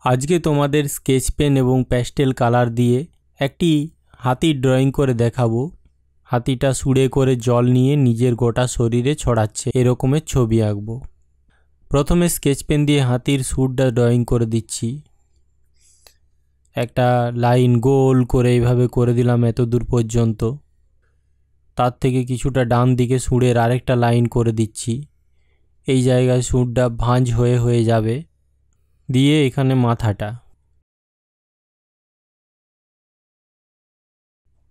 আজকে তোমাদের sketch pen এবং প্যাস্টেল কালার দিয়ে একটি হাতির ড্রয়িং করে দেখাবো। হাতিটা সুড়ে করে জল নিয়ে নিজের গোটা শরীরে ছড়াচ্ছে, এরকমের ছবি আঁকবো। প্রথমে স্কেচ পেন দিয়ে হাতির সুরটা ড্রয়িং করে দিচ্ছি। একটা লাইন গোল করে এইভাবে করে দিলাম এত দূর পর্যন্ত। তার থেকে কিছুটা ডান দিকে সুরের আরেকটা লাইন করে দিচ্ছি। এই জায়গায় সুরটা ভাঁজ হয়ে যাবে। দিয়ে এখানে মাথাটা,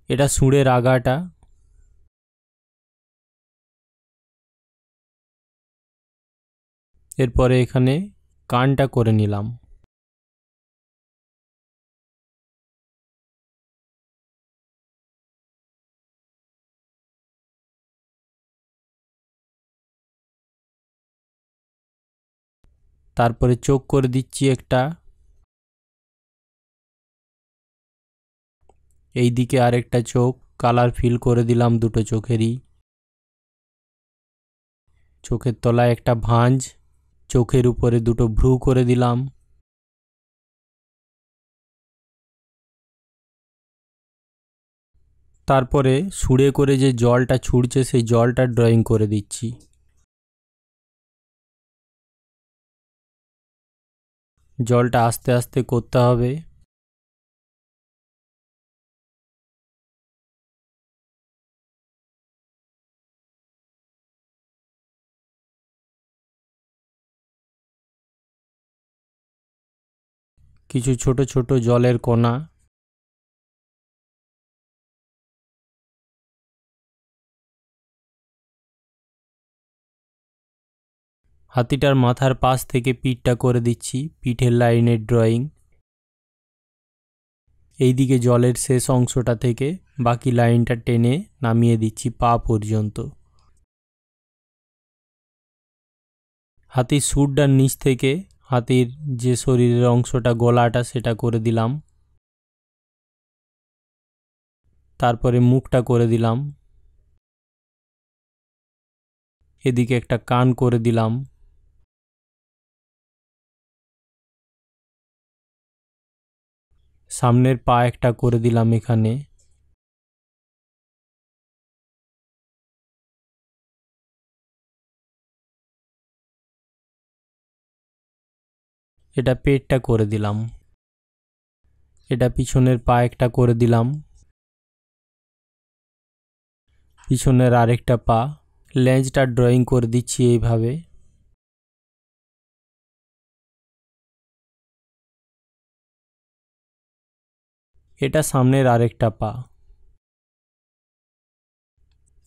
এটা সুরের আগাটা। এরপরে এখানে কানটা করে নিলাম। তারপরে চোখ করে দিচ্ছি একটা, এই দিকে আরেকটা চোখ কালার ফিল করে দিলাম দুটো চোখেরই। চোখের তলায় একটা ভাঁজ, চোখের উপরে দুটো ভ্রু করে দিলাম। তারপরে সুড়ে করে যে জলটা ছুটছে সেই জলটা ড্রয়িং করে দিচ্ছি। জলটা আস্তে আস্তে করতে হবে। কিছু ছোট ছোট জলের কণা, হাতিটার মাথার পাশ থেকে পিঠটা করে দিচ্ছি, পিঠের লাইনের ড্রয়িং। এইদিকে জলের শেষ অংশটা থেকে বাকি লাইনটা টেনে নামিয়ে দিচ্ছি পা পর্যন্ত। হাতির সুরটার নিচ থেকে হাতির যে শরীরের অংশটা গলাটা সেটা করে দিলাম। তারপরে মুখটা করে দিলাম। এদিকে একটা কান করে দিলাম। সামনের পা একটা করে দিলাম এখানে। এটা পেটটা করে দিলাম। এটা পিছনের পা একটা করে দিলাম। পিছনের আরেকটা পা, লেজটা ড্রয়িং করে দিচ্ছি এইভাবে। এটা সামনের আরেকটা পা।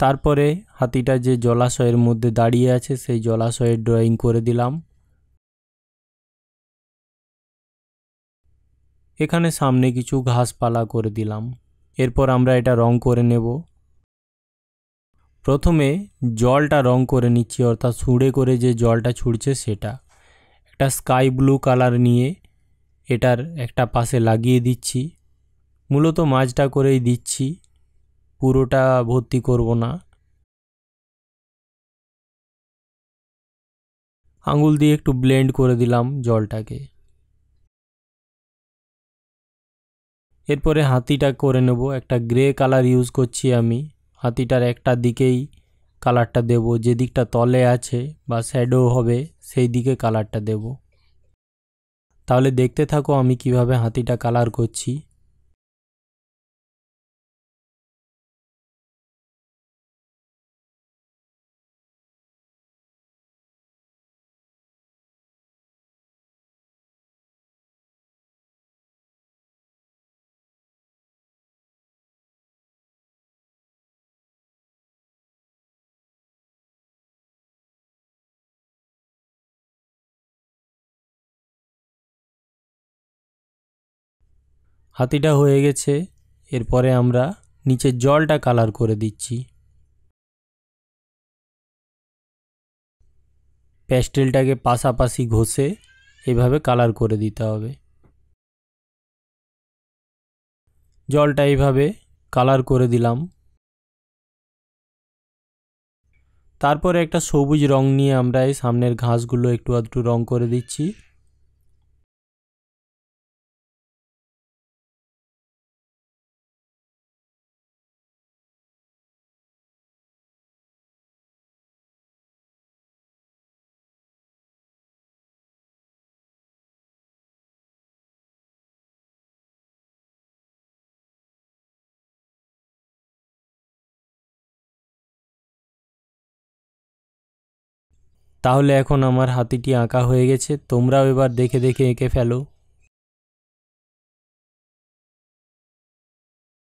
তারপরে হাতিটা যে জলাশয়ের মধ্যে দাঁড়িয়ে আছে সেই জলাশয়ের ড্রয়িং করে দিলাম। এখানে সামনে কিছু ঘাসপালা করে দিলাম। এরপর আমরা এটা রং করে নেব। প্রথমে জলটা রং করে নিচ্ছি, অর্থাৎ সুড়ে করে যে জলটা ছুটছে সেটা। একটা স্কাই ব্লু কালার নিয়ে এটার একটা পাশে লাগিয়ে দিচ্ছি। মূলত মাঝটা করেই দিচ্ছি, পুরোটা ভর্তি করব না। আঙুল দিয়ে একটু ব্লেন্ড করে দিলাম জলটাকে। এরপরে হাতিটা করে নেব। একটা গ্রে কালার ইউজ করছি আমি। হাতিটার একটা দিকেই কালারটা দেব, যে দিকটা তলে আছে বা শ্যাডো হবে সেই দিকে কালারটা দেব। তাহলে দেখতে থাকো আমি কিভাবে হাতিটা কালার করছি। হাতিটা হয়ে গেছে। এরপরে আমরা নিচের জলটা কালার করে দিচ্ছি। প্যাস্টেলটাকে পাশাপাশি ঘষে এভাবে কালার করে দিতে হবে। জলটা এইভাবে কালার করে দিলাম। তারপরে একটা সবুজ রং নিয়ে আমরা এই সামনের ঘাসগুলো একটু আধটু রং করে দিচ্ছি। তাহলে এখন আমার হাতিটি আঁকা হয়ে গেছে, তোমরাও এবার দেখে দেখে এঁকে ফেলো।